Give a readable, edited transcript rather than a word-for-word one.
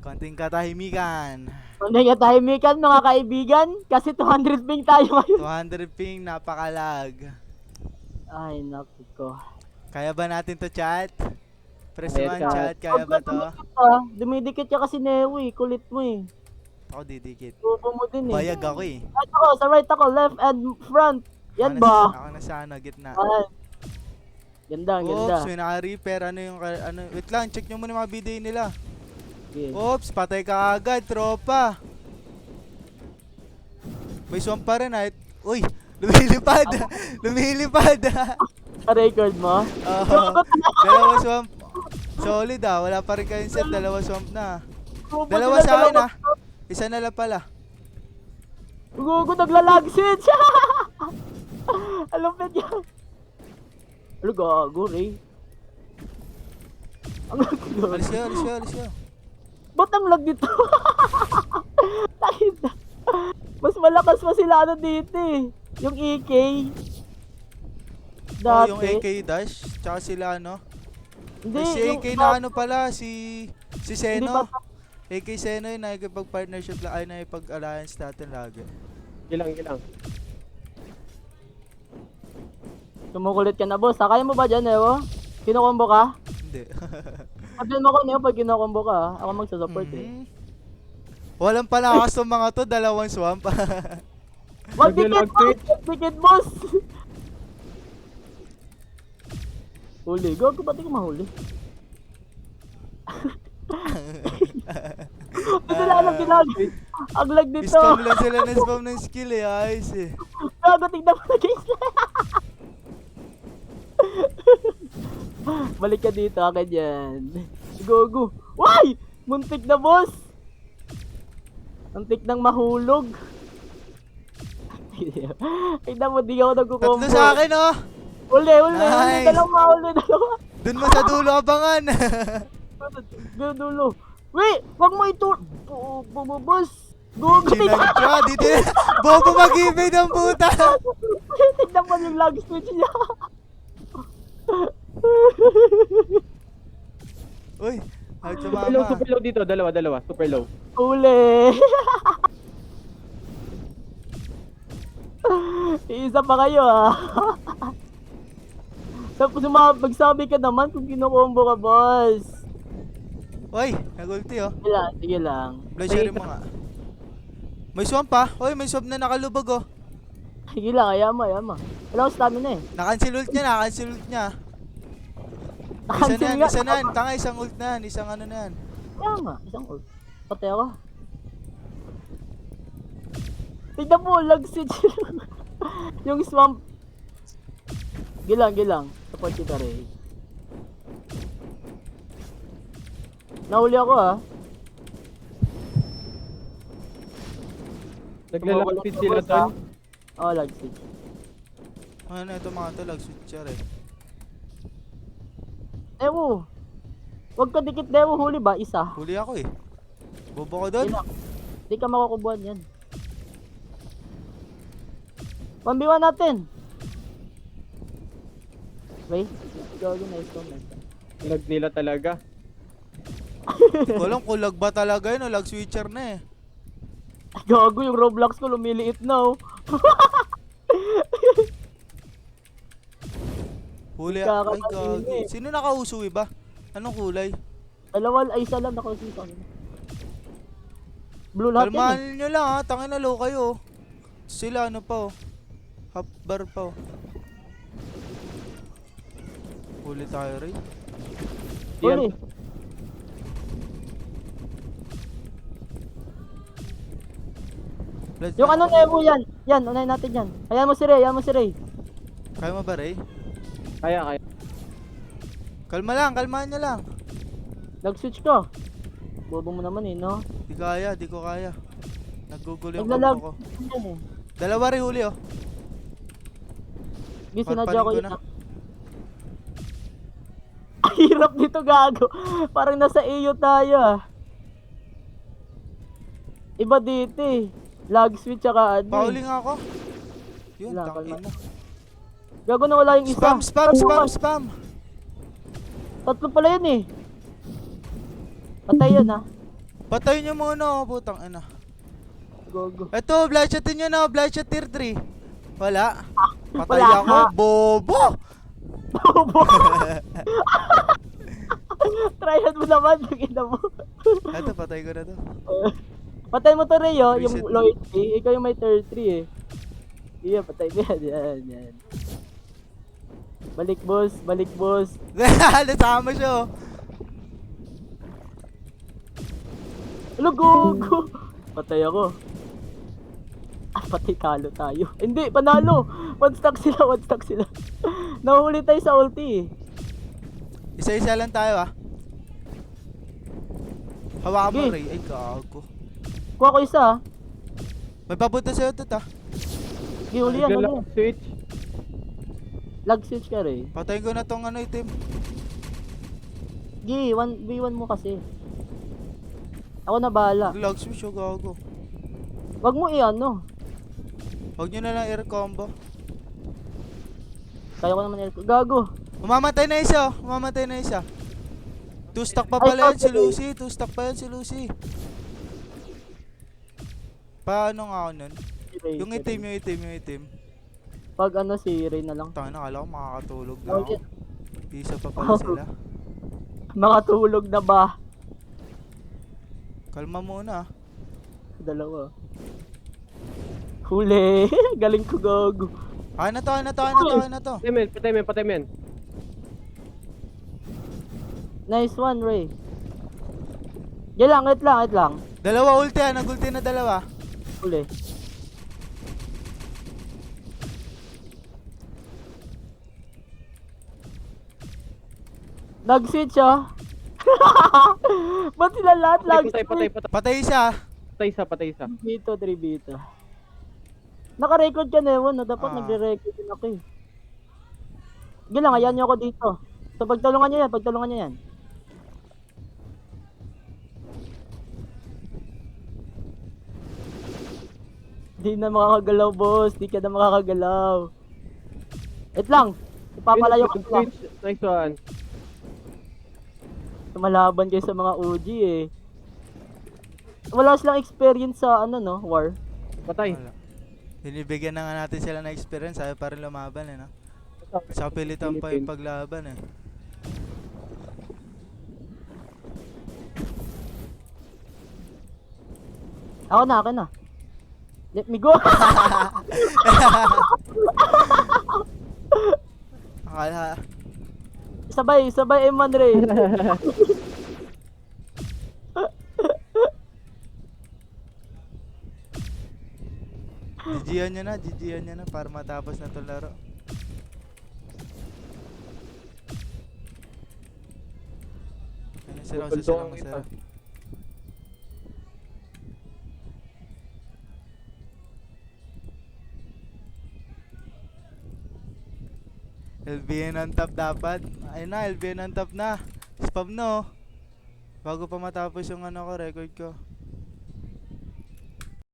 Konting katahimikan. Hindi ka tahimikan mga kaibigan. Kasi 200 ping tayo ngayon. 200 ping, napakalag. Ay, naku ko. Kaya ba natin to, chat? Press Kaya, 1, chat. chat. Kaya ba to? Dumidikit ka kasi Neo eh. Kulit mo eh. Ako didikit. Tubo mo din eh. Bayag ako eh. Right ako, sa right ako, left and front. Yan Ako ba? Ako na sa ano, gitna. Ay. Ganda, ganda. Oops, may naka-repair. Ano yung, ano, wait lang, check nyo muna yung mga video nila. Okay. Oops, patay ka agad, tropa. May swamp pa rin, ah. Uy, lumilipad. Lumilipad. Record mo? Oo. Dalawa swamp. Solid ah, wala pa rin kayong set. Dalawa swamp na. Dalawa sa akin ah. Isa na lang pala. Gugu, naglalag switch. Alam pa yan. Ano gago, Ray? Ang lag dito. Alis yun, alis yun, alis yun. Ba't ang lag dito? Takita. Mas malakas pa sila ano dito eh. Yung EK. Oh, Dati. yung AK Dash, tsaka sila ano. Hindi, Ay, si yung AK na ano pala, si Hindi pa Seno. AK Seno yun, nakikipag-partnership lang, ay nakikipag-alliance natin lagi. Gilang, gilang. Kumukulit ka na, boss. Kaya mo ba dyan, Ewo? Kinukombo ka? Hindi. Sabihin mo ko, Neo, pag kinukombo ka, ah. Ako magsusupport eh. Mhm. Walang palakas tong mga to, dalawang swamp. Wag dikit, Naglalag boss! Dikit, boss! Huli. Gago, ba't di ko mahuli? Dito lang ang ginag. Ang lag dito. Spam lang sila ng spam ng skill eh, ayos eh. Gago, tignan mo na guys. Balik ka dito, akin yan. Gogo. Why? Muntik na, boss. Muntik nang mahulog. Tignan mo, di ako nagkukombo. Tatlo sa akin oh. Uli, Nice. dalawa. Dun mo sa dulo abangan. Dulo. Wait, wag mo ito. Boss. Gogo. Chinagtra, dito eh. Bobo mag-ibig ng puta. Tignan mo yung lag switch niya. Uy, ay Super low, tumama. super low dito. Dalawa. Super low. Uli. Isa pa kayo ah. Tapos magsabi ka naman kung kinukombo ka, boss. Uy, nagulti oh. Sige lang. Blashare mo nga. May swamp pa. Uy, may swamp na nakalubog oh. Sige lang, ayama. Wala akong stamina eh. Nakancel ult niya. Nakancel nga. Isa na yan. Tanga, isang ult na yan. Isang ano na yan. Ayama, isang ult. Pati ako. Tignan mo, lag switch. Yung swamp. Gilang. Support kita rin. Nahuli ako ah. Naglalapit sila doon. Oh, lag switch. Ano ito mga to, lag switcher eh. Ewo. Huwag ka dikit, Dewo. Huli ba? Isa. Huli ako eh. Bobo ko doon. Hindi ka makukubuhan yan. 1v1 natin. Wait. Gago, nice one. Lag nila talaga. Hindi ko alam kung lag ba talaga yun o lag switcher na eh. Gago, yung Roblox ko lumiliit na oh. Huli Ikaw ako. Ay, ka kanina gagi. eh. Sino nakausuwi ba? Anong kulay? Dalawa, ay isa lang nakausin sa akin. Blue lahat yan eh. Kalmahan nyo lang ha. Tangin na low kayo. Sila ano pa oh. Half bar pa oh. Huli tayo rin. Huli. Yung ano Evo yan. Yan, unahin natin yan. Hayaan mo si Ray. Kaya mo ba Ray? Kaya. Kalmahan nyo lang. Nag-switch ka. Bobo mo naman eh, no? Di ko kaya. Nagugulo yung Naglalag. combo ko. Yan eh. Dalawa rin huli oh. Sige, sinadya ko Parpaling ko yun. na. Hirap dito gago. Parang nasa iyo tayo ah. Iba dito eh. Lag switch tsaka ano eh. Pauli nga ako. Yun, Wala, tangin na. Gago na wala yung isa. Spam. Tatlo pala yun eh. Patay yun ha. Patay nyo muna, oh, putang ina. Gogo. Eto, bloodshotin nyo na, bloodshot tier 3. Wala. Patay wala ako, nga. bobo! Bobo. Tryhard mo naman, ina mo. Eto, patay ko na to. Patay mo to, Rayo, yung Reset. loyalty. Ikaw yung may tier 3 eh. Iya, patay mo yan. Yan. Balik, boss. Balik, boss. Nasama siya, oh. Ano, gogo? Patay ako. Patay, talo tayo. Hindi, panalo. One stack sila. Nahuli tayo sa ulti eh. Isa-isa lang tayo, ah. Hawakan mo, Sige. Ray. Ay, gago. Kuha ko isa ah. May papunta sa'yo to, ta. Sige, uli yan, Nagla- uli. Switch. Lag switch ka rin. Patayin ko na tong ano, itim. Sige, 1v1 mo kasi. Ako na bahala. Lag switch, oh, gago. Wag mo i-ano. Huwag nyo na lang air combo. Kaya ko naman gago. Umamatay na isa, oh. Umamatay na isa. 2 stack pa Ay, pala yan si sorry. Lucy. 2 stack pa yan si Lucy. Paano nga ako nun? Si Ray, Yung si itim, Ray. yung itim. Pag ano, si Ray na lang. Tanga na, kala ko makakatulog na Oh, ako. yeah. Isa pa pala sila. Makatulog na ba? Kalma muna, ah. Dalawa. Huli. Galing ko, gago. Kaya na to, kaya na to, kaya na to. Patay men. Nice one, Ray. Yan lang, wait lang. Dalawa ulti, ah. Nag-ulti na dalawa. Huli. Nag-switch ah. Ba't sila lahat Patay. Patay isa. Patay isa. Dito, tribito. Naka-record ka na ewan, no? Dapat Ah. nagre-record din ako eh. Sige lang, ayan nyo ako dito. So pagtulungan nyo yan. Di na makakagalaw, boss. Di ka na makakagalaw. Wait lang. Ipapalayo ko sila. Switch. Nice one. Tumalaban kayo sa mga OG eh. Wala silang experience sa ano no, war. Patay. Wala. Binibigyan na nga natin sila ng experience, ayaw pa rin lumaban, eh, no? Sa pilitan pa yung paglaban, eh. Ako na. Let me go. Akala, sabay M1 Ray. GGan nyo na para matapos na itong laro. Ayun, sila Pupultong sila kita. masarap. LBN on top dapat. Ayun na, LBN on top na. Spam no. Bago pa matapos yung ano ko, record ko.